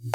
Hey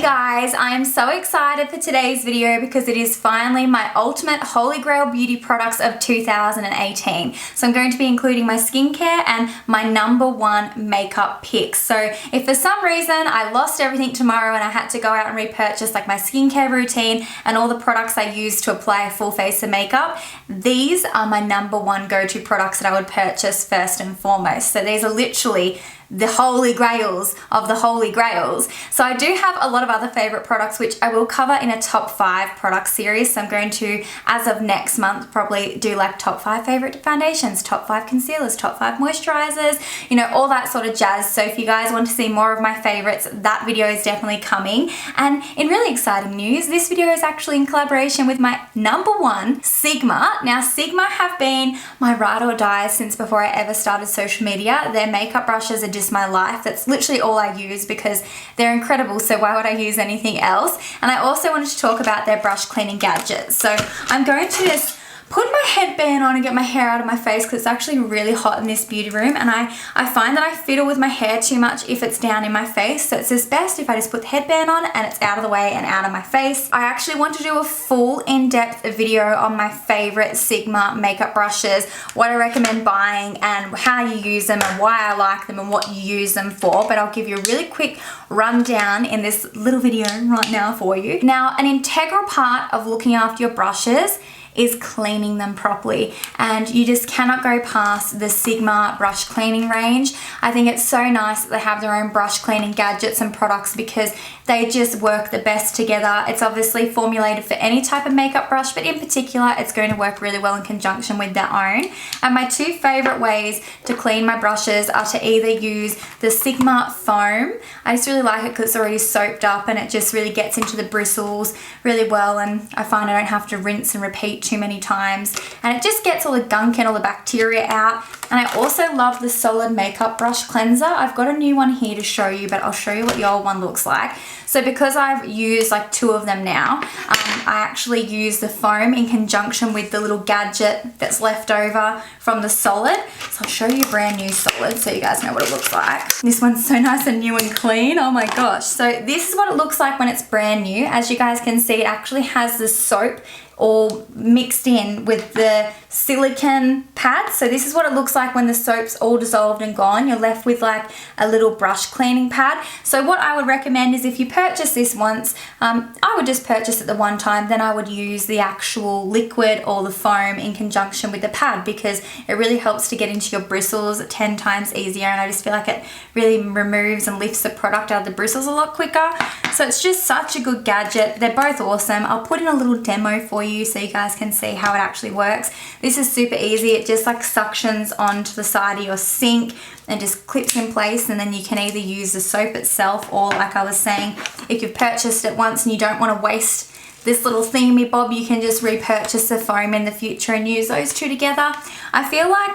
guys, I am so excited for today's video because it is finally my ultimate holy grail beauty products of 2018. So I'm going to be including my skincare and my #1 makeup picks. So if for some reason I lost everything tomorrow and I had to go out and repurchase like my skincare routine and all the products I use to apply a full face of makeup, these are my #1 go-to products that I would purchase first and foremost. So these are literally the holy grails of the holy grails. So I do have a lot of other favorite products which I will cover in a top 5 product series. So I'm going to, as of next month, probably do like top 5 favorite foundations, top 5 concealers, top 5 moisturizers, you know, all that sort of jazz. So if you guys want to see more of my favorites, that video is definitely coming. And in really exciting news, this video is actually in collaboration with my #1, Sigma. Now Sigma have been my ride or die since before I ever started social media. Their makeup brushes are just my life. That's literally all I use because they're incredible, so why would I use anything else? And I also wanted to talk about their brush cleaning gadgets. So I'm going to just put my headband on and get my hair out of my face because it's actually really hot in this beauty room, and I find that I fiddle with my hair too much if it's down in my face, so it's just best if I just put the headband on and it's out of the way and out of my face. I actually want to do a full in-depth video on my favorite Sigma makeup brushes, what I recommend buying and how you use them and why I like them and what you use them for, but I'll give you a really quick rundown in this little video right now for you. Now, an integral part of looking after your brushes is cleaning them properly, and you just cannot go past the Sigma brush cleaning range. I think it's so nice that they have their own brush cleaning gadgets and products because they just work the best together. It's obviously formulated for any type of makeup brush, but in particular it's going to work really well in conjunction with their own. And my 2 favorite ways to clean my brushes are to either use the Sigma foam. I just really like it because it's already soaped up and it just really gets into the bristles really well, and I find I don't have to rinse and repeat too many times, and it just gets all the gunk and all the bacteria out. And I also love the solid makeup brush cleanser. I've got a new one here to show you, but I'll show you what the old one looks like. So because I've used like 2 of them now, I actually use the foam in conjunction with the little gadget that's left over from the solid. So I'll show you a brand new solid so you guys know what it looks like. This one's so nice and new and clean. Oh my gosh. So this is what it looks like when it's brand new. As you guys can see, it actually has the soap all mixed in with the silicone pad. So this is what it looks like when the soap's all dissolved and gone. You're left with like a little brush cleaning pad. So what I would recommend is if you purchase this once, I would just purchase it the one time, then I would use the actual liquid or the foam in conjunction with the pad because it really helps to get into your bristles 10 times easier, and I just feel like it really removes and lifts the product out of the bristles a lot quicker. So it's just such a good gadget. They're both awesome. I'll put in a little demo for you so you guys can see how it actually works. This is super easy. It just like suctions onto the side of your sink and just clips in place, and then you can either use the soap itself or, like I was saying, if you've purchased it once and you don't want to waste this little thingy bob, you can just repurchase the foam in the future and use those 2 together. I feel like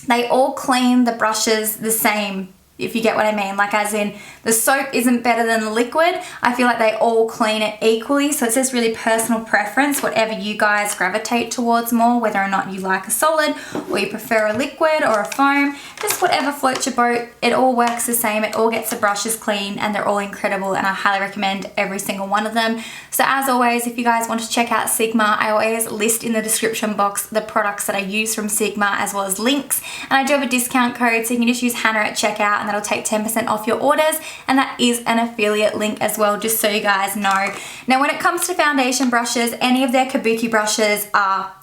they all clean the brushes the same, if you get what I mean. Like as in, the soap isn't better than the liquid. I feel like they all clean it equally. So it's just really personal preference, whatever you guys gravitate towards more, whether or not you like a solid or you prefer a liquid or a foam, just whatever floats your boat. It all works the same. It all gets the brushes clean and they're all incredible, and I highly recommend every single one of them. So as always, if you guys want to check out Sigma, I always list in the description box the products that I use from Sigma as well as links. And I do have a discount code, so you can just use Hannah at checkout and that'll take 10% off your orders, and that is an affiliate link as well, just so you guys know. Now when it comes to foundation brushes, any of their kabuki brushes are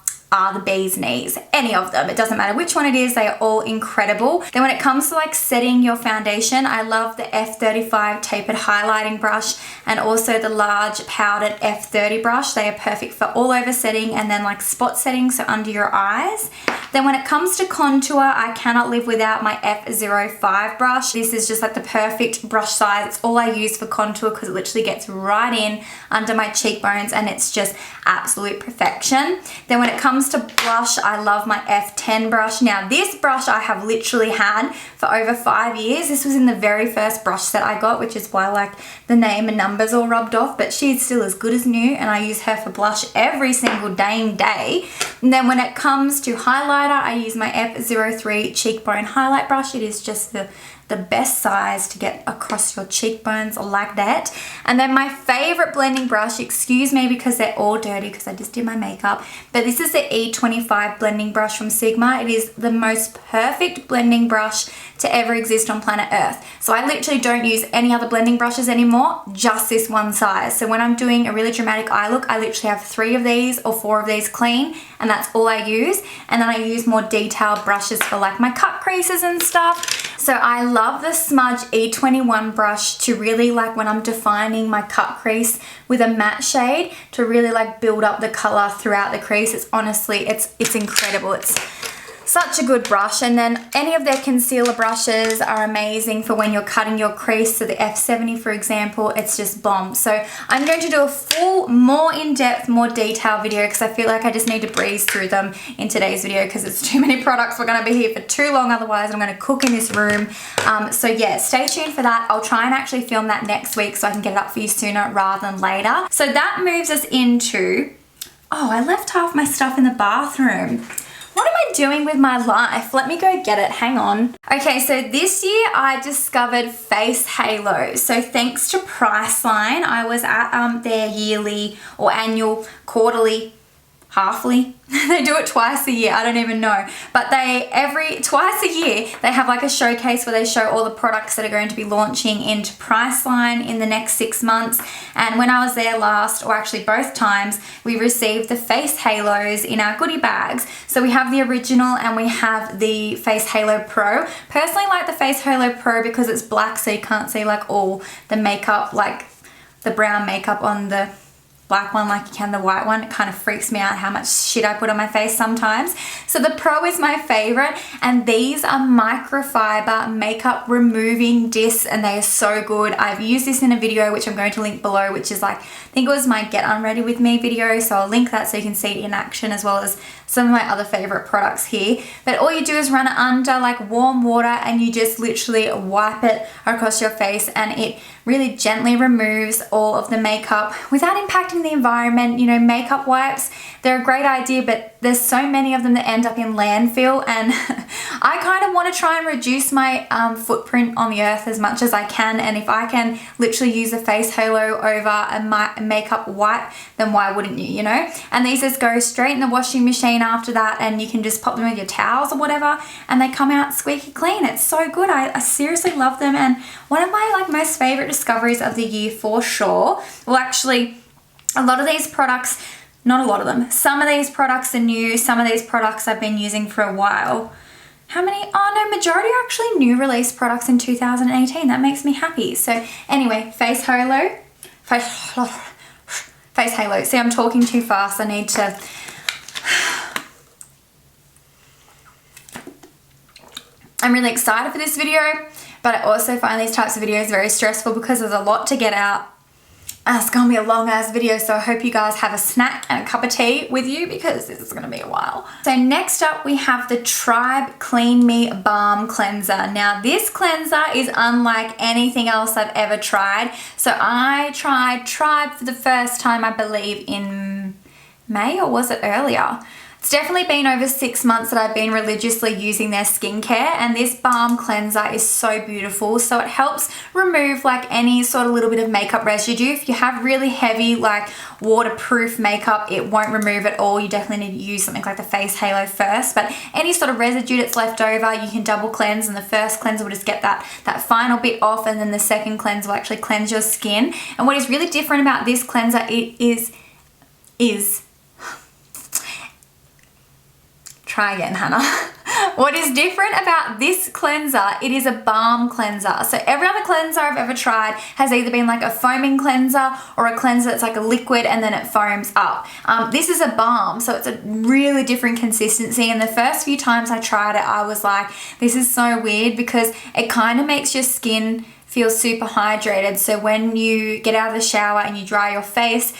the bee's knees. Any of them, it doesn't matter which one it is, they are all incredible. Then when it comes to like setting your foundation, I love the F35 tapered highlighting brush and also the large powdered F30 brush. They are perfect for all over setting and then like spot setting, so under your eyes. Then when it comes to contour, I cannot live without my F05 brush. This is just like the perfect brush size. It's all I use for contour because it literally gets right in under my cheekbones and it's just absolute perfection. Then when it comes comes to blush, I love my F10 brush. Now this brush I have literally had for over 5 years. This was in the very first brush set I got, which is why like the name and numbers all rubbed off, but she's still as good as new and I use her for blush every single dang day. And then when it comes to highlighter, I use my F03 cheekbone highlight brush. It is just the best size to get across your cheekbones like that. And then my favorite blending brush, excuse me because they're all dirty because I just did my makeup, but this is the E25 blending brush from Sigma. It is the most perfect blending brush to ever exist on planet Earth. So I literally don't use any other blending brushes anymore, just this one size. So when I'm doing a really dramatic eye look, I literally have 3 of these or 4 of these clean, and that's all I use. And then I use more detailed brushes for like my cut creases and stuff. So I love the Smudge E21 brush to really like when I'm defining my cut crease with a matte shade to really like build up the color throughout the crease. It's honestly, it's incredible. It's such a good brush. And then any of their concealer brushes are amazing for when you're cutting your crease. So the F70 for example, it's just bomb. So I'm going to do a full, more in-depth, more detailed video because I feel like I just need to breeze through them in today's video because it's too many products. We're going to be here for too long otherwise. I'm going to cook in this room. So yeah, stay tuned for that. I'll try and actually film that next week so I can get it up for you sooner rather than later. So that moves us into, oh, I left half my stuff in the bathroom. What am I doing with my life? Let me go get it, hang on. Okay, so this year I discovered Face Halo. So thanks to Priceline, I was at their yearly or annual, quarterly, halfly. They do it twice a year, I don't even know. But twice a year, they have like a showcase where they show all the products that are going to be launching into Priceline in the next 6 months. And when I was there last, or actually both times, we received the Face Halos in our goodie bags. So we have the original and we have the Face Halo Pro. Personally, I like the Face Halo Pro because it's black so you can't see like all the makeup, like the brown makeup on the black one like you can the white one. It kind of freaks me out how much shit I put on my face sometimes. So the Pro is my favorite, and these are microfiber makeup removing discs and they are so good. I've used this in a video which I'm going to link below, which is like, I think it was my Get Unready With Me video, so I'll link that so you can see it in action as well as some of my other favorite products here. But all you do is run it under like warm water and you just literally wipe it across your face and it really gently removes all of the makeup without impacting the environment. You know, makeup wipes, they're a great idea, but there's so many of them that end up in landfill, and I kind of want to try and reduce my footprint on the earth as much as I can, and if I can literally use a Face Halo over a makeup wipe, then why wouldn't you, you know? And these just go straight in the washing machine after that, and you can just pop them with your towels or whatever, and they come out squeaky clean. It's so good. I seriously love them, and one of my like most favorite discoveries of the year for sure. Well, actually, a lot of these products, not a lot of them, some of these products are new, some of these products I've been using for a while. How many? Oh no, majority are actually new release products in 2018. That makes me happy. So anyway, Face Halo. Face Halo. See, I'm talking too fast. I need to... I'm really excited for this video, but I also find these types of videos very stressful because there's a lot to get out. It's gonna be a long ass video, so I hope you guys have a snack and a cup of tea with you because this is gonna be a while. So next up we have the Tribe Clean Me Balm Cleanser. Now this cleanser is unlike anything else I've ever tried. So I tried Tribe for the first time, I believe in May, or was it earlier? It's definitely been over 6 months that I've been religiously using their skincare, and this balm cleanser is so beautiful. So it helps remove like any sort of little bit of makeup residue. If you have really heavy like waterproof makeup, it won't remove it all. You definitely need to use something like the Face Halo first, but any sort of residue that's left over, you can double cleanse, and the first cleanser will just get that final bit off, and then the second cleanser will actually cleanse your skin. And what is really different about this cleanser Try again, Hannah. What is different about this cleanser, it is a balm cleanser. So every other cleanser I've ever tried has either been like a foaming cleanser or a cleanser that's like a liquid and then it foams up. This is a balm, so it's a really different consistency. And the first few times I tried it, I was like, this is so weird because it kind of makes your skin feel super hydrated. So when you get out of the shower and you dry your face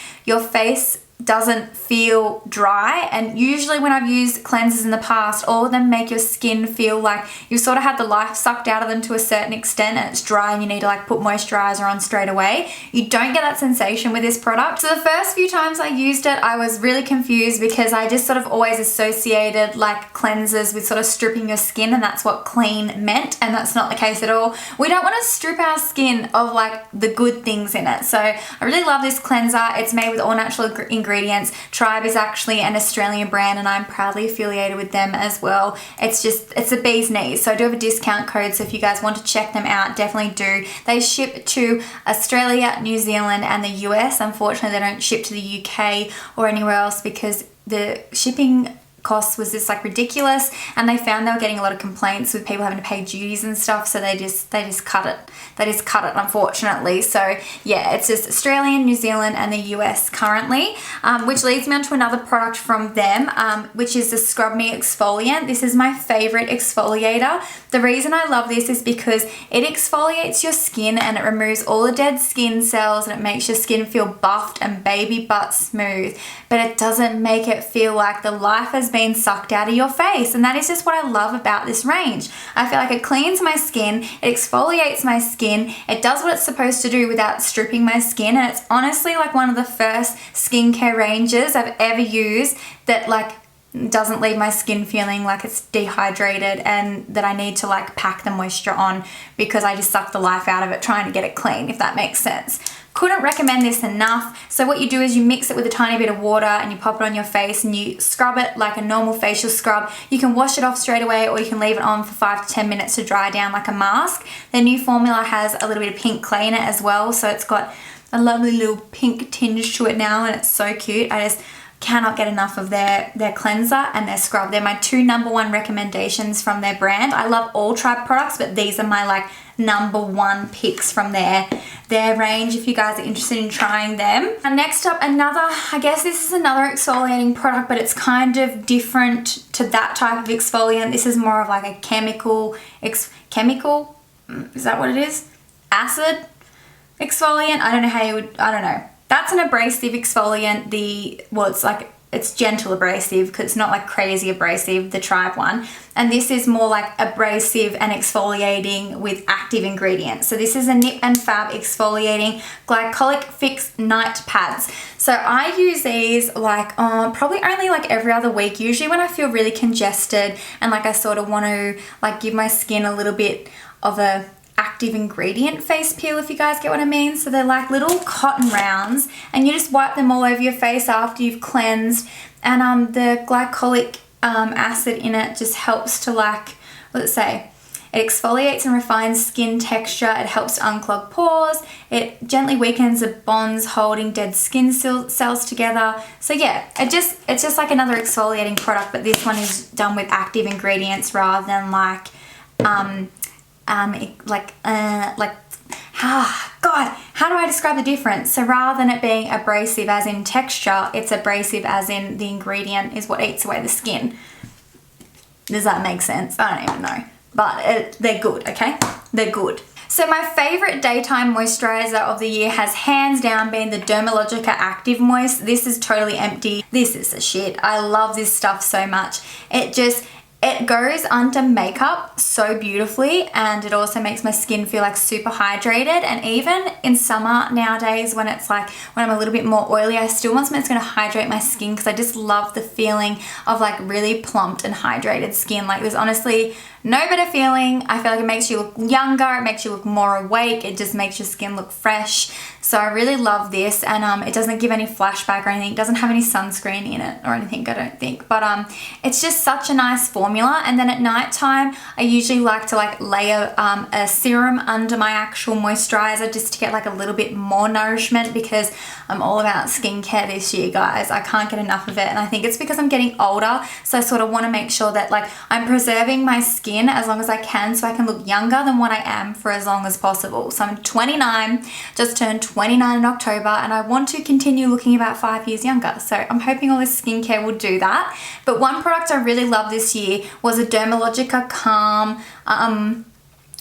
doesn't feel dry, and usually when I've used cleansers in the past, all of them make your skin feel like you've sort of had the life sucked out of them to a certain extent and it's dry and you need to like put moisturizer on straight away. You don't get that sensation with this product. So the first few times I used it, I was really confused because I just sort of always associated like cleansers with sort of stripping your skin, and that's what clean meant, and that's not the case at all. We don't want to strip our skin of like the good things in it. So I really love this cleanser. It's made with all natural ingredients. Tribe is actually an Australian brand and I'm proudly affiliated with them as well. It's a bee's knees. So I do have a discount code, so if you guys want to check them out, definitely do. They ship to Australia, New Zealand and the US. Unfortunately, they don't ship to the UK or anywhere else because the shipping cost was just like ridiculous, and they found they were getting a lot of complaints with people having to pay duties and stuff, so they just cut it. They just cut it, unfortunately. So yeah, it's just Australia, New Zealand and the US currently, which leads me on to another product from them, which is the Scrub Me Exfoliant. This is my favorite exfoliator. The reason I love this is because it exfoliates your skin and it removes all the dead skin cells and it makes your skin feel buffed and baby butt smooth, but it doesn't make it feel like the life has been sucked out of your face. And that is just what I love about this range. I feel like it cleans my skin, it exfoliates my skin, it does what it's supposed to do without stripping my skin, and it's honestly like one of the first skincare ranges I've ever used that like doesn't leave my skin feeling like it's dehydrated and that I need to like pack the moisture on because I just suck the life out of it trying to get it clean, if that makes sense. Couldn't recommend this enough. So what you do is you mix it with a tiny bit of water and you pop it on your face and you scrub it like a normal facial scrub. You can wash it off straight away or you can leave it on for 5 to 10 minutes to dry down like a mask. The new formula has a little bit of pink clay in it as well, so it's got a lovely little pink tinge to it now and it's so cute. I just cannot get enough of their cleanser and their scrub. They're my two #1 recommendations from their brand. I love all Tribe products, but these are my like #1 picks from their range if you guys are interested in trying them. And next up, I guess this is another exfoliating product, but it's kind of different to that type of exfoliant. This is more of like a chemical, is that what it is? Acid exfoliant? I don't know how you would, I don't know. That's an abrasive exfoliant. It's gentle abrasive because it's not like crazy abrasive, the Tribe one. And this is more like abrasive and exfoliating with active ingredients. So this is a Nip and Fab exfoliating glycolic fix night pads. So I use these like probably only like every other week, usually when I feel really congested and like I sort of want to like give my skin a little bit of a active ingredient face peel, if you guys get what I mean. So they're like little cotton rounds and you just wipe them all over your face after you've cleansed, and the glycolic acid in it just helps to like, let's say, it exfoliates and refines skin texture, it helps to unclog pores, it gently weakens the bonds holding dead skin cells together. So yeah, it's just like another exfoliating product, but this one is done with active ingredients rather than like God, how do I describe the difference? So rather than it being abrasive as in texture, it's abrasive as in the ingredient is what eats away the skin. Does that make sense? I don't even know. But they're good, okay? They're good. So my favorite daytime moisturizer of the year has hands down been the DERMALOGICA Active Moist. This is totally empty. This is the shit. I love this stuff so much. It goes under makeup so beautifully, and it also makes my skin feel like super hydrated. And even in summer nowadays when it's like, when I'm a little bit more oily, I still want something that's going to hydrate my skin because I just love the feeling of like really plumped and hydrated skin. Like there's honestly no better feeling. I feel like it makes you look younger, it makes you look more awake, it just makes your skin look fresh. So I really love this, and it doesn't give any flashback or anything. It doesn't have any sunscreen in it or anything, I don't think. But it's just such a nice formula. And then at night time, I usually like to like layer a serum under my actual moisturizer just to get like a little bit more nourishment, because I'm all about skincare this year, guys. I can't get enough of it, and I think it's because I'm getting older, so I sort of want to make sure that like I'm preserving my skin as long as I can so I can look younger than what I am for as long as possible. So I'm 29, just turned 29 in October, and I want to continue looking about 5 years younger. So I'm hoping all this skincare will do that. But one product I really love this year was a DERMALOGICA Calm,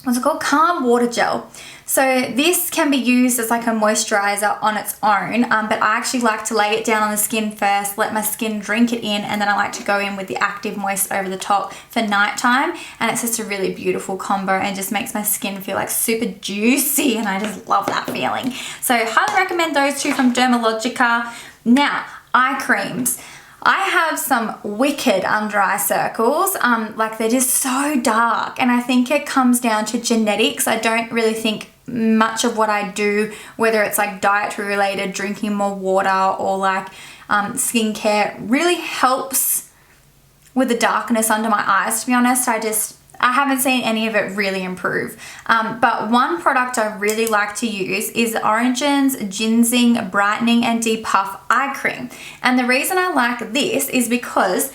what's it called? Calm Water Gel. So this can be used as like a moisturizer on its own, but I actually like to lay it down on the skin first, let my skin drink it in, and then I like to go in with the active moist over the top for nighttime. And it's just a really beautiful combo and just makes my skin feel like super juicy, and I just love that feeling. So highly recommend those two from Dermalogica. Now, eye creams. I have some wicked under eye circles, like they're just so dark, and I think it comes down to genetics. I don't really think much of what I do, whether it's like dietary related, drinking more water, or like skincare, really helps with the darkness under my eyes. To be honest, I haven't seen any of it really improve. But one product I really like to use is Origin's GinZing Brightening and Depuff Eye Cream. And the reason I like this is because,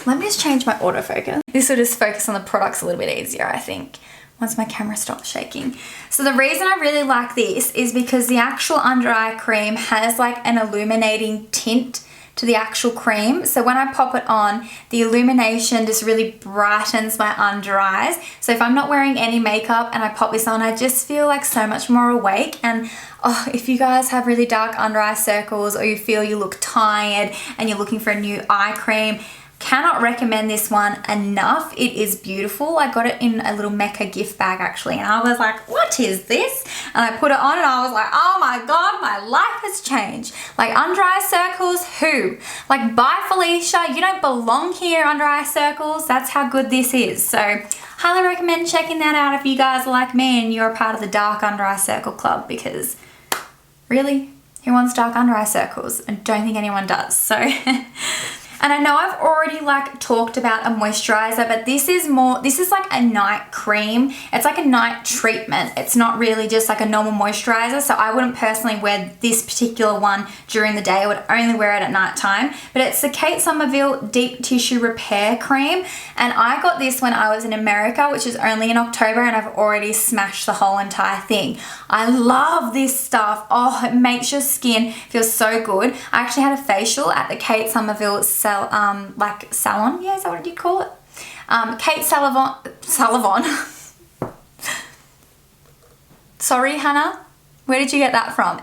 let me just change my autofocus. This will just focus on the products a little bit easier, I think, once my camera stops shaking. So the reason I really like this is because the actual under eye cream has like an illuminating tint to the actual cream. So when I pop it on, the illumination just really brightens my under eyes. So if I'm not wearing any makeup and I pop this on, I just feel like so much more awake. And oh, if you guys have really dark under eye circles, or you feel you look tired and you're looking for a new eye cream, cannot recommend this one enough. It is beautiful. I got it in a little Mecca gift bag actually, and I was like, what is this? And I put it on and I was like, oh my God, my life has changed. Like under eye circles, who? Like, bye Felicia, you don't belong here, under eye circles. That's how good this is. So highly recommend checking that out if you guys are like me and you're a part of the dark under eye circle club, because really, who wants dark under eye circles? I don't think anyone does. So and I know I've already like talked about a moisturizer, but this is like a night cream. It's like a night treatment. It's not really just like a normal moisturizer. So I wouldn't personally wear this particular one during the day. I would only wear it at night time. But it's the Kate Somerville Deep Tissue Repair Cream. And I got this when I was in America, which is only in October, and I've already smashed the whole entire thing. I love this stuff. Oh, it makes your skin feel so good. I actually had a facial at the Kate Somerville like salon, yeah, is that what you call it? Kate Sullivan. Sorry, Hannah, where did you get that from?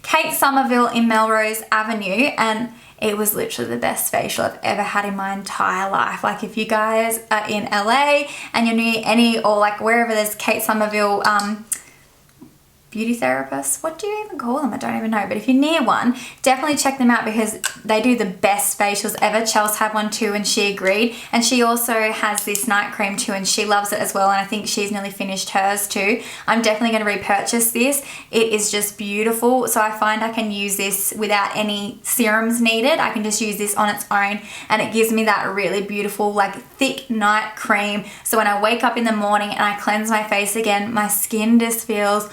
Kate Somerville in Melrose Avenue, and it was literally the best facial I've ever had in my entire life. Like, if you guys are in LA and you're near any, or like wherever there's Kate Somerville beauty therapists, what do you even call them? I don't even know. But if you're near one, definitely check them out because they do the best facials ever. Chelsea had one too and she agreed. And she also has this night cream too and she loves it as well. And I think she's nearly finished hers too. I'm definitely going to repurchase this. It is just beautiful. So I find I can use this without any serums needed. I can just use this on its own and it gives me that really beautiful like thick night cream. So when I wake up in the morning and I cleanse my face again, my skin just feels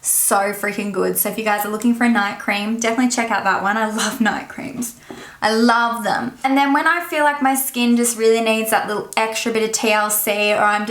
so freaking good. So if you guys are looking for a night cream, definitely check out that one. I love night creams. I love them. And then when I feel like my skin just really needs that little extra bit of TLC, or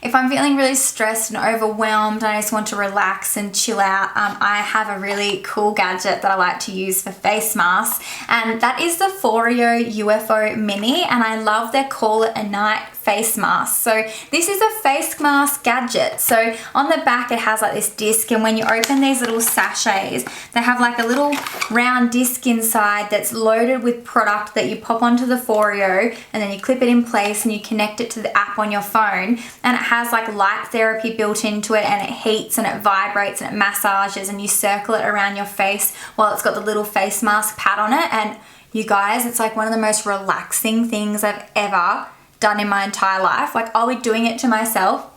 if I'm feeling really stressed and overwhelmed and I just want to relax and chill out, I have a really cool gadget that I like to use for face masks, and that is the Foreo UFO Mini, and I love their Call It a Night face mask. So this is a face mask gadget. So on the back it has like this disc, and when you open these little sachets, they have like a little round disc inside that's loaded with product that you pop onto the Foreo, and then you clip it in place and you connect it to the app on your phone, and it has like light therapy built into it, and it heats and it vibrates and it massages, and you circle it around your face while it's got the little face mask pad on it. And you guys, it's like one of the most relaxing things I've ever done in my entire life. Like, I'll be doing it to myself.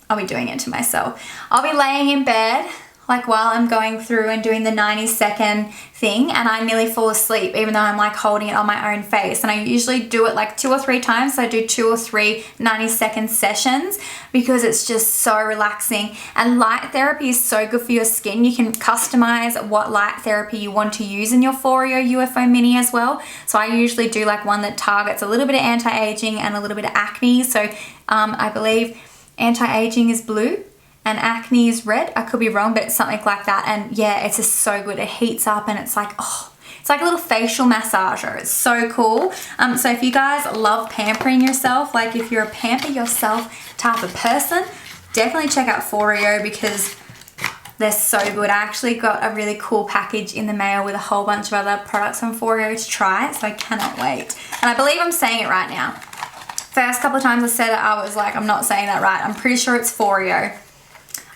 I'll be laying in bed like while I'm going through and doing the 90-second thing, and I nearly fall asleep even though I'm like holding it on my own face. And I usually do it like 2 or 3 times. So I do 2 or 3 90-second sessions because it's just so relaxing. And light therapy is so good for your skin. You can customize what light therapy you want to use in your Foreo UFO Mini as well. So I usually do like one that targets a little bit of anti-aging and a little bit of acne. So I believe anti-aging is blue and acne is red. I could be wrong, but it's something like that. And yeah, it's just so good. It heats up and it's like, oh, it's like a little facial massager. It's so cool. So if you guys love pampering yourself, like if you're a pamper yourself type of person, definitely check out Foreo because they're so good. I actually got a really cool package in the mail with a whole bunch of other products from Foreo to try, so I cannot wait. And I believe I'm saying it right now. First couple of times I said it, I was like, I'm not saying that right. I'm pretty sure it's Foreo.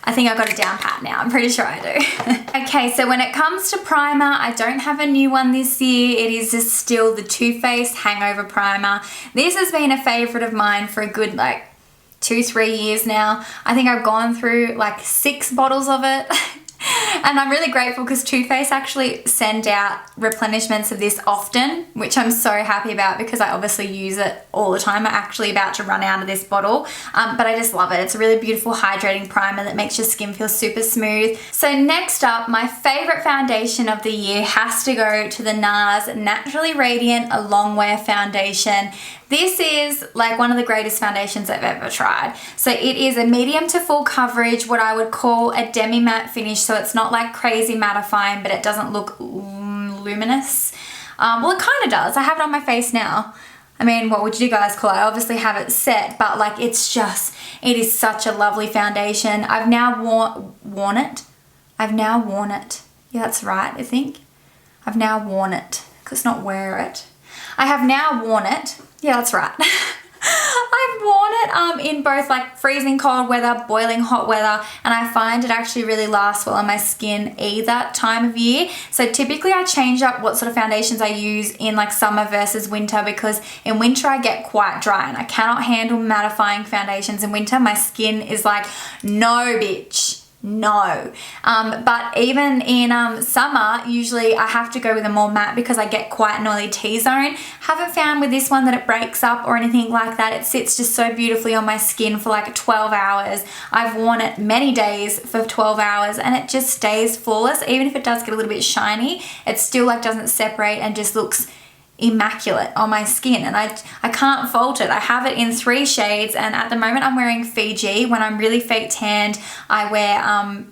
I think I got it down pat now. I'm pretty sure I do. Okay, so when it comes to primer, I don't have a new one this year. It is just still the Too Faced Hangover Primer. This has been a favorite of mine for a good like 2-3 years now. I think I've gone through like 6 bottles of it. And I'm really grateful because Too Faced actually send out replenishments of this often, which I'm so happy about because I obviously use it all the time. I'm actually about to run out of this bottle, but I just love it. It's a really beautiful hydrating primer that makes your skin feel super smooth. So next up, my favorite foundation of the year has to go to the NARS Naturally Radiant Longwear Foundation. This is like one of the greatest foundations I've ever tried. So it is a medium to full coverage, what I would call a demi-matte finish. So it's not like crazy mattifying, but it doesn't look luminous. Well, it kind of does. I have it on my face now. I mean, what would you guys call it? I obviously have it set, but like it's just, it is such a lovely foundation. I've now worn it. I've now worn it. Yeah, that's right, I think. I've now worn it, because not wear it. I have now worn it. Yeah, that's right. I've worn it in both like freezing cold weather, boiling hot weather, and I find it actually really lasts well on my skin either time of year. So typically I change up what sort of foundations I use in like summer versus winter, because in winter I get quite dry and I cannot handle mattifying foundations in winter. My skin is like, no bitch. No. But even in summer, usually I have to go with a more matte because I get quite an oily T-zone. Haven't found with this one that it breaks up or anything like that. It sits just so beautifully on my skin for like 12 hours. I've worn it many days for 12 hours and it just stays flawless. Even if it does get a little bit shiny, it still like doesn't separate and just looks immaculate on my skin, and I can't fault it. I have it in 3 shades, and at the moment I'm wearing Fiji. When I'm really fake tanned, I wear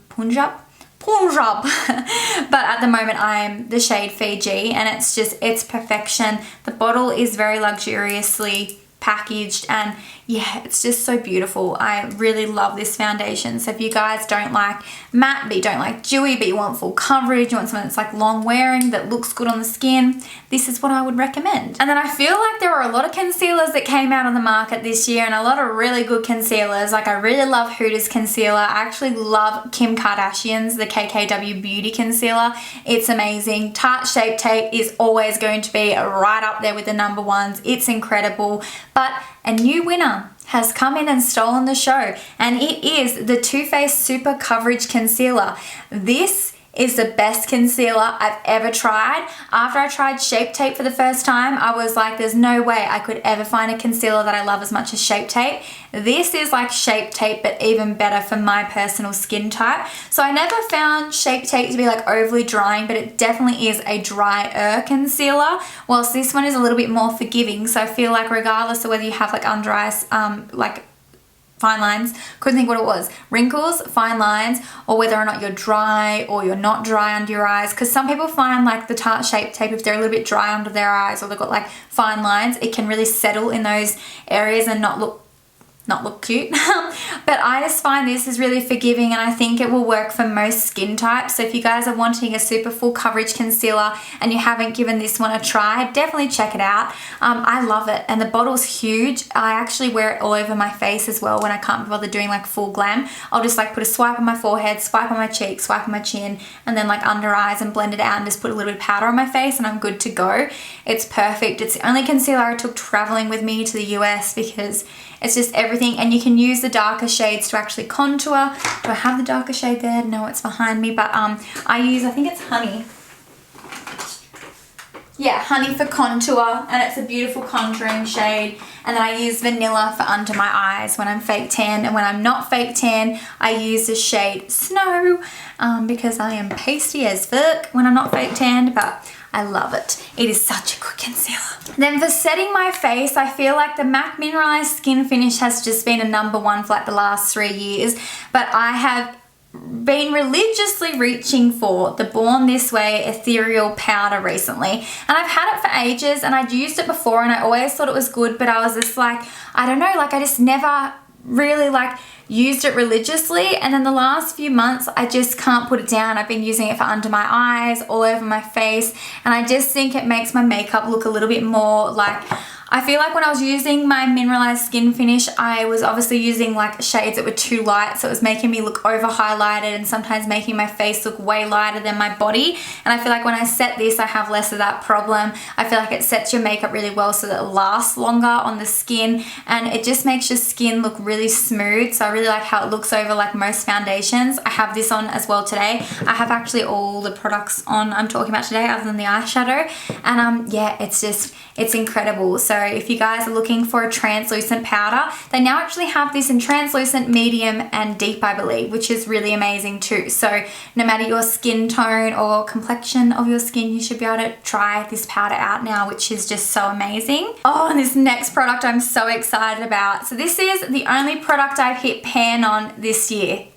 Punjab. But at the moment I'm the shade Fiji, and it's perfection. The bottle is very luxuriously packaged, and yeah, it's just so beautiful. I really love this foundation. So if you guys don't like matte, but you don't like dewy, but you want full coverage, you want something that's like long wearing that looks good on the skin, this is what I would recommend. And then I feel like there were a lot of concealers that came out on the market this year, and a lot of really good concealers. Like I really love HUDA's concealer. I actually love Kim Kardashian's, the KKW Beauty Concealer. It's amazing. Tarte Shape Tape is always going to be right up there with the #1s. It's incredible. But a new winner has come in and stolen the show, and it is the Too Faced Super Coverage Concealer. This is the best concealer I've ever tried. After I tried Shape Tape for the first time, I was like, there's no way I could ever find a concealer that I love as much as Shape Tape. This is like Shape Tape, but even better for my personal skin type. So I never found Shape Tape to be like overly drying, but it definitely is a drier concealer, whilst this one is a little bit more forgiving. So I feel like regardless of whether you have like under eyes, like fine lines, couldn't think what it was, wrinkles, fine lines, or whether or not you're dry or you're not dry under your eyes, because some people find like the Tarte Shape Tape, if they're a little bit dry under their eyes or they've got like fine lines, it can really settle in those areas and not look cute. But I just find this is really forgiving, and I think it will work for most skin types. So if you guys are wanting a super full coverage concealer and you haven't given this one a try, definitely check it out. I love it, and the bottle's huge. I actually wear it all over my face as well when I can't be bothered doing like full glam. I'll just like put a swipe on my forehead, swipe on my cheek, swipe on my chin, and then like under eyes, and blend it out and just put a little bit of powder on my face, and I'm good to go. It's perfect. It's the only concealer I took traveling with me to the US because it's just everything, and you can use the darker shades to actually contour. Do I have the darker shade there? No, it's behind me, but I use, I think it's Honey. Yeah, Honey for contour, and it's a beautiful contouring shade. And then I use Vanilla for under my eyes when I'm fake tan, and when I'm not fake tan, I use the shade Snow because I am pasty as fuck when I'm not fake tanned, but I love it. It is such a good concealer. Then for setting my face, I feel like the MAC Mineralized Skin Finish has just been a #1 for like the last 3 years, but I have been religiously reaching for the Born This Way Ethereal Powder recently, and I've had it for ages, and I'd used it before and I always thought it was good, but I was just like, I don't know, like I just never really like used it religiously, and then the last few months I just can't put it down. I've been using it for under my eyes, all over my face, and I just think it makes my makeup look a little bit more like, I feel like when I was using my mineralized skin finish, I was obviously using like shades that were too light, so it was making me look over highlighted and sometimes making my face look way lighter than my body. And I feel like when I set this, I have less of that problem. I feel like it sets your makeup really well so that it lasts longer on the skin, and it just makes your skin look really smooth. So I really like how it looks over like most foundations. I have this on as well today. I have actually all the products on I'm talking about today other than the eyeshadow, and yeah, it's incredible. So if you guys are looking for a translucent powder, they now actually have this in translucent, medium, and deep, I believe, which is really amazing too. So no matter your skin tone or complexion of your skin, you should be able to try this powder out now, which is just so amazing. Oh, and this next product I'm so excited about. So this is the only product I've hit pan on this year.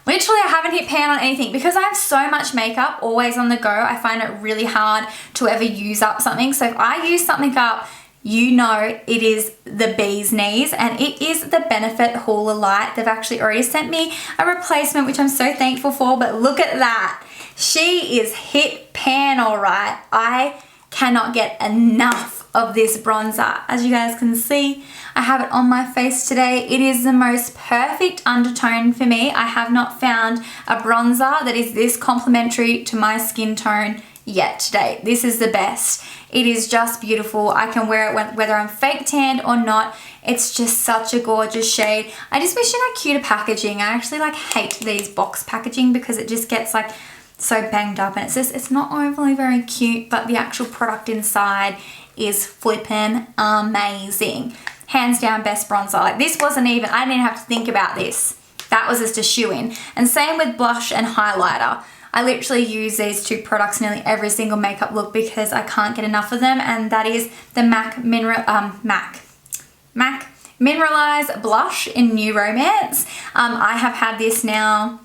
Literally, I haven't hit pan on anything because I have so much makeup always on the go. I find it really hard to ever use up something. So if I use something up, you know it is the bee's knees, and it is the Benefit HOOLA LITE. They've actually already sent me a replacement, which I'm so thankful for, but look at that. She is hit pan all right. I cannot get enough of this bronzer. As you guys can see, I have it on my face today. It is the most perfect undertone for me. I have not found a bronzer that is this complementary to my skin tone yet today. This is the best. It is just beautiful. I can wear it whether I'm fake tanned or not. It's just such a gorgeous shade. I just wish it had cuter packaging. I actually like hate these box packaging because it just gets like so banged up, and it's not overly very cute, but the actual product inside is flippin' amazing. Hands down best bronzer. Like this wasn't even, I didn't even have to think about this. That was just a shoe-in. And same with blush and highlighter. I literally use these two products nearly every single makeup look because I can't get enough of them, and that is the MAC Mineralized Blush in New Romance. I have had this now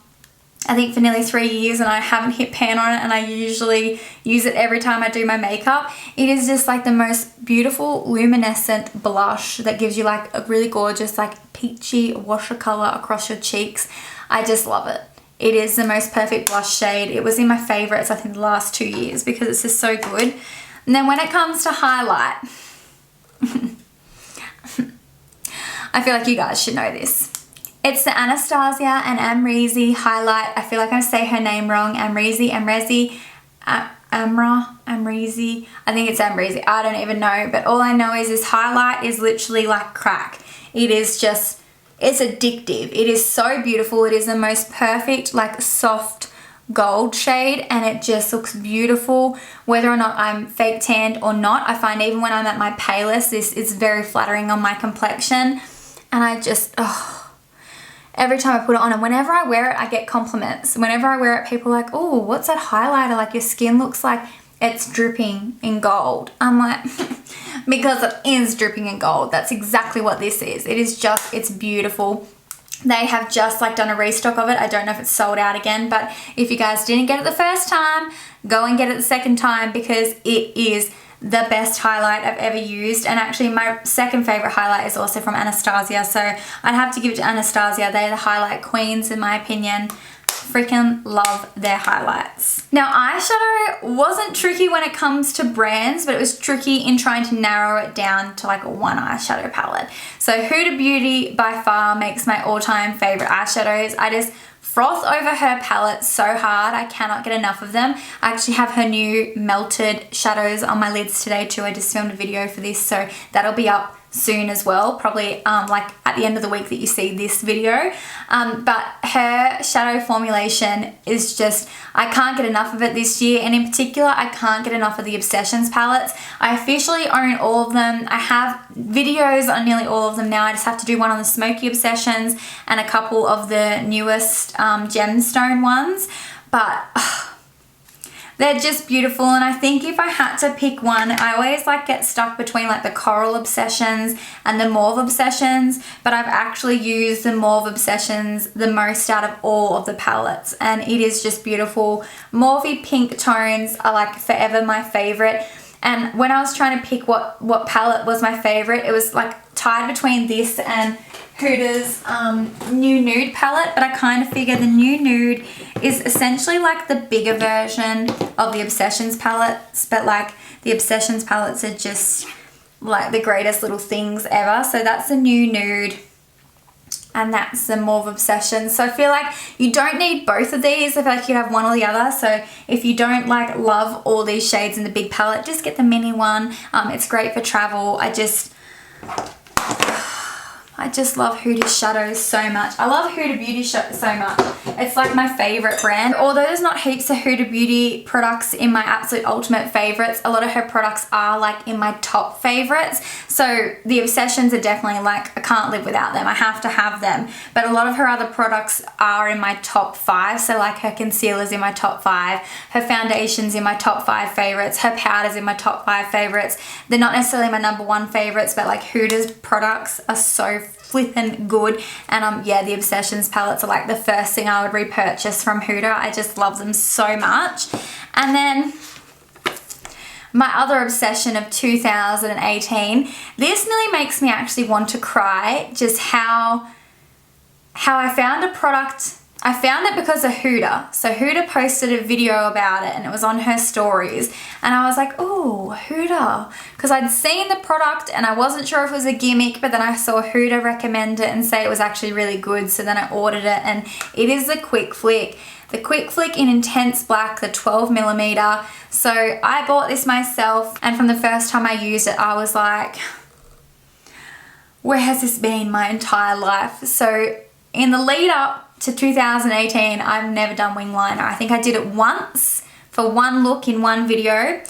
I think for nearly 3 years, and I haven't hit pan on it, and I usually use it every time I do my makeup. It is just like the most beautiful luminescent blush that gives you like a really gorgeous like peachy washer color across your cheeks. I just love it. It is the most perfect blush shade. It was in my favorites I think the last 2 years because it's just so good. And then when it comes to highlight, I feel like you guys should know this. It's the Anastasia and AMREXY highlight. I feel like I say her name wrong. AMREXY. I think it's AMREXY. I don't even know. But all I know is this highlight is literally like crack. It is just, it's addictive. It is so beautiful. It is the most perfect like soft gold shade, and it just looks beautiful whether or not I'm fake tanned or not. I find even when I'm at my palest, this is very flattering on my complexion, and I just, every time I put it on, and whenever I wear it, I get compliments. Whenever I wear it, people are like, oh, what's that highlighter? Like your skin looks like it's dripping in gold. I'm like, because it is dripping in gold. That's exactly what this is. It is just, it's beautiful. They have just like done a restock of it. I don't know if it's sold out again, but if you guys didn't get it the first time, go and get it the second time because it is the best highlight I've ever used. And actually my second favorite highlight is also from Anastasia, so I'd have to give it to Anastasia. They're the highlight queens in my opinion. Freaking love their highlights. Now eyeshadow wasn't tricky when it comes to brands, but it was tricky in trying to narrow it down to like one eyeshadow palette. So Huda Beauty by far makes my all-time favorite eyeshadows. I just froth over her palette so hard. I cannot get enough of them. I actually have her new melted shadows on my lids today too. I just filmed a video for this, so that'll be up soon as well, probably like at the end of the week that you see this video. But her shadow formulation is just, I can't get enough of it this year, and in particular I can't get enough of the Obsessions palettes. I officially own all of them. I have videos on nearly all of them now. I just have to do one on the Smoky Obsessions and a couple of the newest gemstone ones, but they're just beautiful. And I think if I had to pick one, I always like get stuck between like the Coral Obsessions and the Mauve Obsessions, but I've actually used the Mauve Obsessions the most out of all of the palettes, and it is just beautiful. Mauvey pink tones are like forever my favorite. And when I was trying to pick what palette was my favorite, it was like tied between this and Huda's new nude palette, but I kind of figure the new nude is essentially like the bigger version of the Obsessions palettes, but like the Obsessions palettes are just like the greatest little things ever. So that's the new nude and that's the Mauve Obsessions. So I feel like you don't need both of these. I feel like you have one or the other. So if you don't like love all these shades in the big palette, just get the mini one. It's great for travel. I just love Huda's shadows so much. I love Huda Beauty so much. It's like my favorite brand. Although there's not heaps of Huda Beauty products in my absolute ultimate favorites, a lot of her products are like in my top favorites. So the Obsessions are definitely like, I can't live without them. I have to have them. But a lot of her other products are in my top 5. So like her concealer's in my top 5. Her foundation's in my top 5 favorites. Her powder's in my top 5 favorites. They're not necessarily my number 1 favorites, but like Huda's products are so flippin' good. And yeah, the Obsessions palettes are like the first thing I would repurchase from Huda. I just love them so much. And then my other obsession of 2018, this nearly makes me actually want to cry, just how I found a product. I found it because of Huda. So Huda posted a video about it and it was on her stories. And I was like, oh, Huda. Because I'd seen the product and I wasn't sure if it was a gimmick, but then I saw Huda recommend it and say it was actually really good. So then I ordered it and it is the Quick Flick. The Quick Flick in Intense Black, the 12mm. So I bought this myself and from the first time I used it, I was like, where has this been my entire life? So in the lead up to 2018, I've never done wing liner. I think I did it once for one look in one video.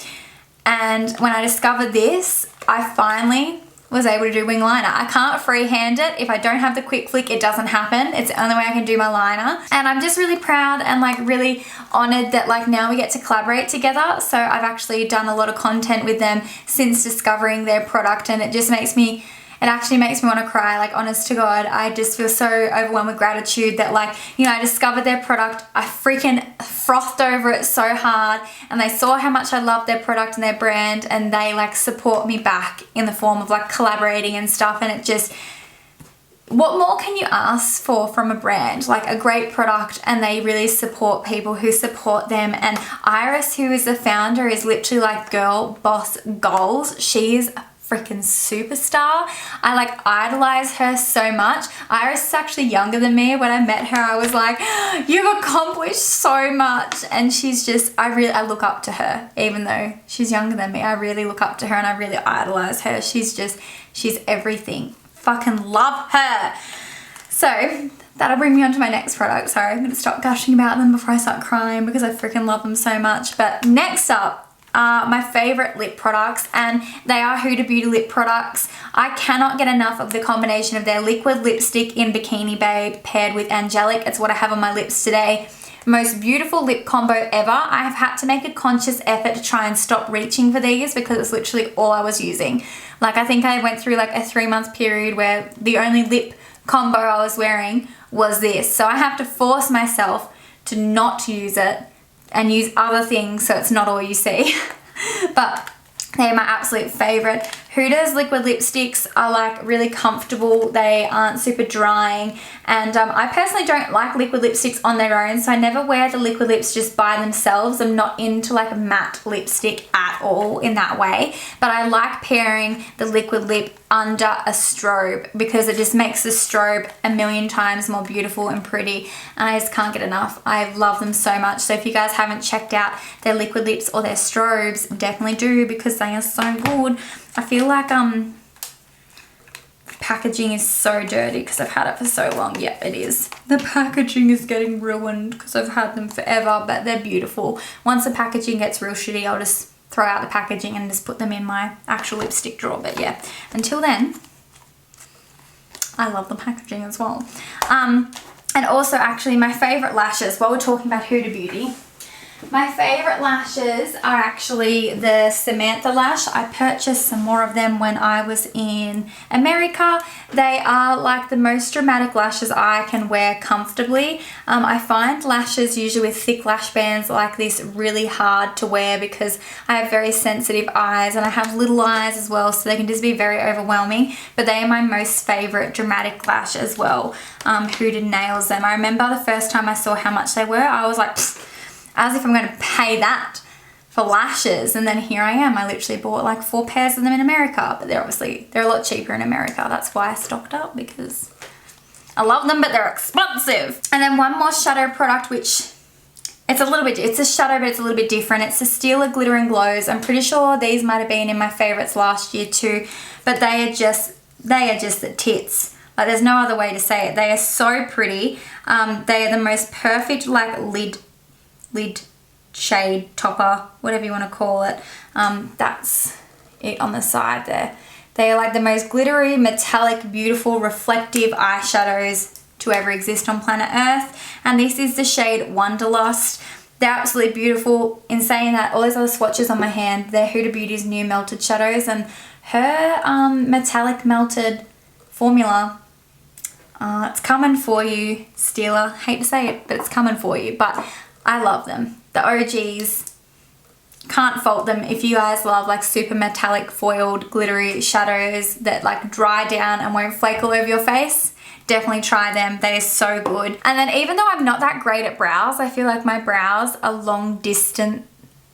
And when I discovered this, I finally was able to do wing liner. I can't freehand it. If I don't have the Quick Flick, it doesn't happen. It's the only way I can do my liner. And I'm just really proud and like really honored that like now we get to collaborate together. So I've actually done a lot of content with them since discovering their product, and it just makes me, it actually makes me want to cry, like honest to God. I just feel so overwhelmed with gratitude that like, you know, I discovered their product, I freaking frothed over it so hard, and they saw how much I love their product and their brand, and they like support me back in the form of like collaborating and stuff. And it just, what more can you ask for from a brand? Like a great product, and they really support people who support them. And Iris, who is the founder, is literally like girl boss goals. She is freaking superstar. I like idolize her so much. Iris is actually younger than me. When I met her, I was like, you've accomplished so much. And she's just, I look up to her. Even though she's younger than me, I really look up to her and I really idolize her. She's everything. Fucking love her. So that'll bring me on to my next product. Sorry, I'm gonna stop gushing about them before I start crying because I freaking love them so much. But next up, my favorite lip products, and they are Huda Beauty lip products. I cannot get enough of the combination of their liquid lipstick in Bikini Babe paired with Angelic. It's what I have on my lips today. Most beautiful lip combo ever. I have had to make a conscious effort to try and stop reaching for these because it's literally all I was using. Like I think I went through like a 3-month period where the only lip combo I was wearing was this. So I have to force myself to not use it and use other things so it's not all you see. But they're my absolute favorite. Huda's liquid lipsticks are like really comfortable. They aren't super drying. And I personally don't like liquid lipsticks on their own, so I never wear the liquid lips just by themselves. I'm not into like a matte lipstick at all in that way. But I like pairing the liquid lip under a strobe because it just makes the strobe a million times more beautiful and pretty. And I just can't get enough. I love them so much. So if you guys haven't checked out their liquid lips or their strobes, definitely do because they are so good. I feel like packaging is so dirty because I've had it for so long. Yep, it is. The packaging is getting ruined because I've had them forever, but they're beautiful. Once the packaging gets real shitty, I'll just throw out the packaging and just put them in my actual lipstick drawer. But yeah, until then, I love the packaging as well. And also actually my favorite lashes, while we're talking about Huda Beauty, My favourite lashes are actually the Samantha lash. I purchased some more of them when I was in America. They are like the most dramatic lashes I can wear comfortably. I find lashes usually with thick lash bands like this really hard to wear because I have very sensitive eyes and I have little eyes as well, so they can just be very overwhelming. But they are my most favourite dramatic lash as well. HUDA nails them. I remember the first time I saw how much they were, I was like, as if I'm going to pay that for lashes. And then here I am. I literally bought like 4 pairs of them in America, but they're a lot cheaper in America. That's why I stocked up, because I love them, but they're expensive. And then one more shadow product, which it's a shadow, but it's a little bit different. It's the Stila Glitter and Glows. I'm pretty sure these might have been in my favorites last year too, but they are just the tits. Like, there's no other way to say it. They are so pretty. They are the most perfect like lid shade topper, whatever you want to call it. That's it on the side there. They are like the most glittery, metallic, beautiful, reflective eyeshadows to ever exist on planet Earth. And this is the shade Wanderlust. They're absolutely beautiful. In saying that, all those other swatches on my hand, they're Huda Beauty's new melted shadows, and her metallic melted formula, it's coming for you, Stila. Hate to say it, but it's coming for you. But I love them. The OGs, can't fault them. If you guys love like super metallic foiled glittery shadows that like dry down and won't flake all over your face, definitely try them. They are so good. And then even though I'm not that great at brows, I feel like my brows are long distant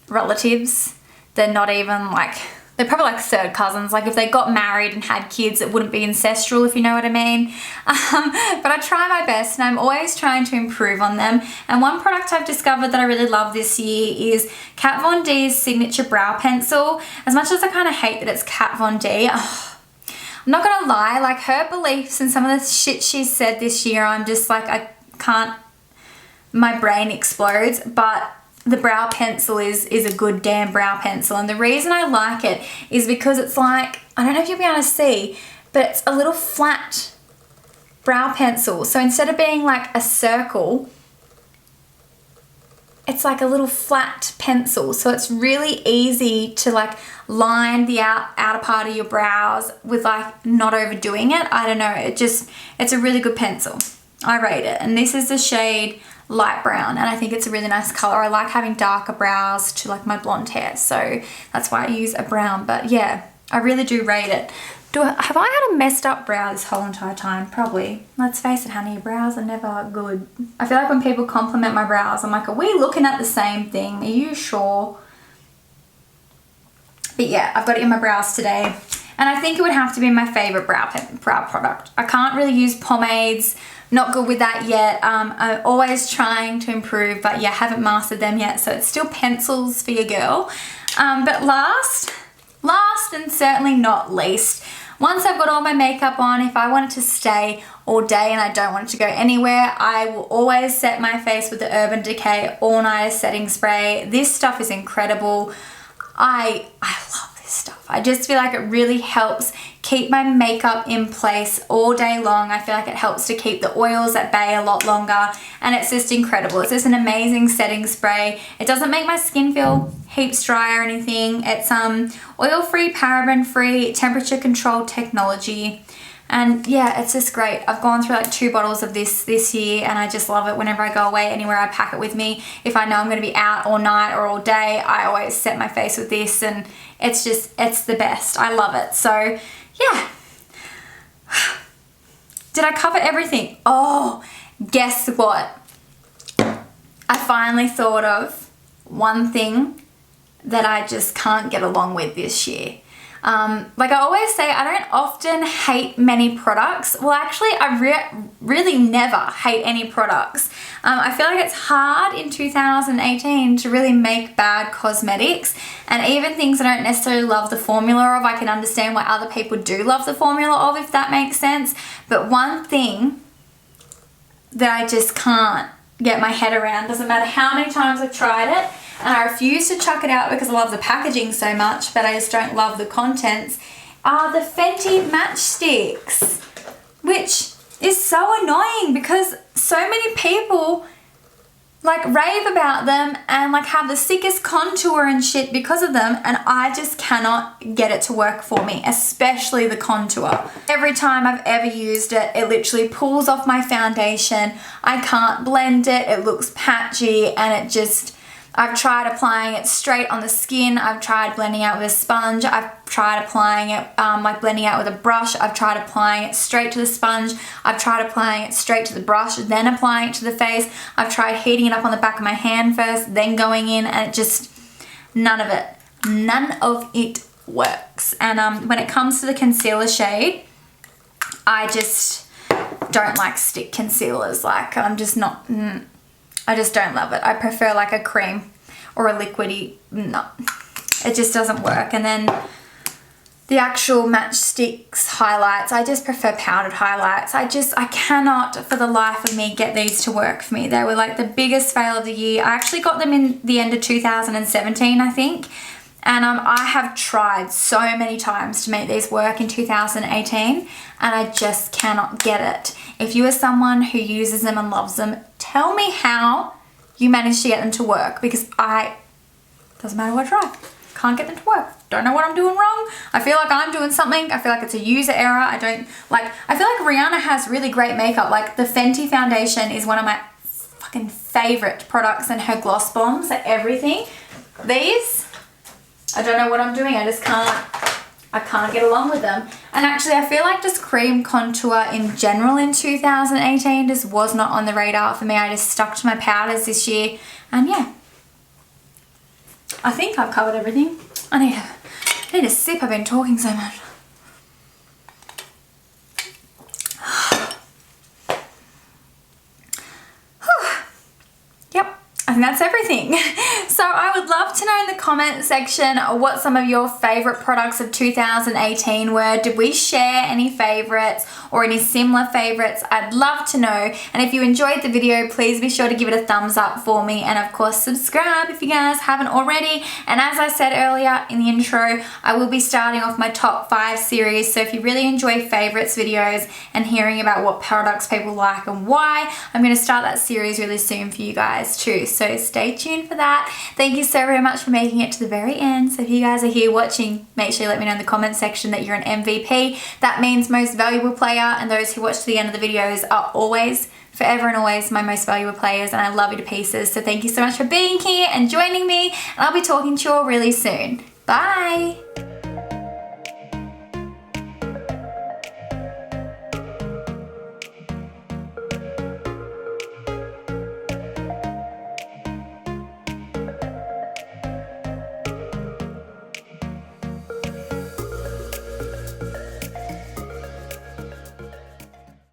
relatives. They're not even like, they're probably like third cousins. Like if they got married and had kids, it wouldn't be ancestral, if you know what I mean. But I try my best and I'm always trying to improve on them. And one product I've discovered that I really love this year is Kat Von D's Signature Brow Pencil. As much as I kind of hate that it's Kat Von D, I'm not gonna lie, like her beliefs and some of the shit she's said this year, I'm just like, I can't, my brain explodes. But the brow pencil is a good damn brow pencil, and the reason I like it is because it's like, I don't know if you'll be able to see, but it's a little flat brow pencil. So instead of being like a circle, it's like a little flat pencil. So it's really easy to like line the outer part of your brows with like not overdoing it. I don't know, it's a really good pencil. I rate it. And this is the shade Light Brown, and I think it's a really nice color. I like having darker brows to like my blonde hair, so that's why I use a brown. But yeah, I really do rate it. Have I had a messed up brow this whole entire time? Probably. Let's face it, honey, your brows are never good. I feel like when people compliment my brows, I'm like, are we looking at the same thing? Are you sure? But yeah, I've got it in my brows today. And I think it would have to be my favorite brow product. I can't really use pomades. Not good with that yet. I'm always trying to improve, but yeah, haven't mastered them yet. So it's still pencils for your girl. But last and certainly not least, once I've got all my makeup on, if I wanted to stay all day and I don't want it to go anywhere, I will always set my face with the Urban Decay All Nighter Setting Spray. This stuff is incredible. I love this stuff. I just feel like it really helps keep my makeup in place all day long. I feel like it helps to keep the oils at bay a lot longer, and it's just incredible. It's just an amazing setting spray. It doesn't make my skin feel heaps dry or anything. It's oil-free, paraben-free, temperature-controlled technology. And yeah, it's just great. I've gone through like 2 bottles of this year, and I just love it. Whenever I go away, anywhere, I pack it with me. If I know I'm going to be out all night or all day, I always set my face with this, and it's the best. I love it. So yeah. Did I cover everything? Oh, guess what? I finally thought of one thing that I just can't get along with this year. Like I always say, I don't often hate many products. Well, actually, I really never hate any products. I feel like it's hard in 2018 to really make bad cosmetics, and even things I don't necessarily love the formula of, I can understand why other people do love the formula of, if that makes sense. But one thing that I just can't get my head around, doesn't matter how many times I've tried it, and I refuse to chuck it out because I love the packaging so much, but I just don't love the contents, are the Fenty like rave about them and like have the sickest contour and shit because of them, and I just cannot get it to work for me, especially the contour. Every time I've ever used it, it literally pulls off my foundation. I can't blend it, it looks patchy, and it just, I've tried applying it straight on the skin, I've tried blending out with a sponge, I've tried applying it like blending out with a brush, I've tried applying it straight to the sponge, I've tried applying it straight to the brush, then applying it to the face, I've tried heating it up on the back of my hand first, then going in, and it just, none of it works. And when it comes to the concealer shade, I just don't like stick concealers. Like, I'm just not, I just don't love it. I prefer like a cream or a liquidy. No, it just doesn't work. And then the actual Matchsticks highlights, I just prefer powdered highlights. I cannot for the life of me get these to work for me. They were like the biggest fail of the year. I actually got them in the end of 2017, I think. And I have tried so many times to make these work in 2018, and I just cannot get it. If you are someone who uses them and loves them, tell me how you managed to get them to work, because doesn't matter what I try, can't get them to work. Don't know what I'm doing wrong. I feel like I'm doing something. I feel like it's a user error. I feel like Rihanna has really great makeup. Like the Fenty foundation is one of my fucking favorite products, and her gloss bombs, like everything. These, I don't know what I'm doing. I can't get along with them. And actually, I feel like just cream contour in general in 2018 just was not on the radar for me. I just stuck to my powders this year. And yeah, I think I've covered everything. I need a sip. I've been talking so much. I think that's everything. So I would love to know in the comment section what some of your favorite products of 2018 were. Did we share any favorites or any similar favorites? I'd love to know. And if you enjoyed the video, please be sure to give it a thumbs up for me, and of course subscribe if you guys haven't already. And as I said earlier in the intro, I will be starting off my top 5 series. So if you really enjoy favorites videos and hearing about what products people like and why, I'm going to start that series really soon for you guys too. So stay tuned for that. Thank you so very much for making it to the very end. So if you guys are here watching, make sure you let me know in the comment section that you're an MVP. That means most valuable player, and those who watch to the end of the videos are always, forever and always my most valuable players, and I love you to pieces. So thank you so much for being here and joining me, and I'll be talking to you all really soon. Bye!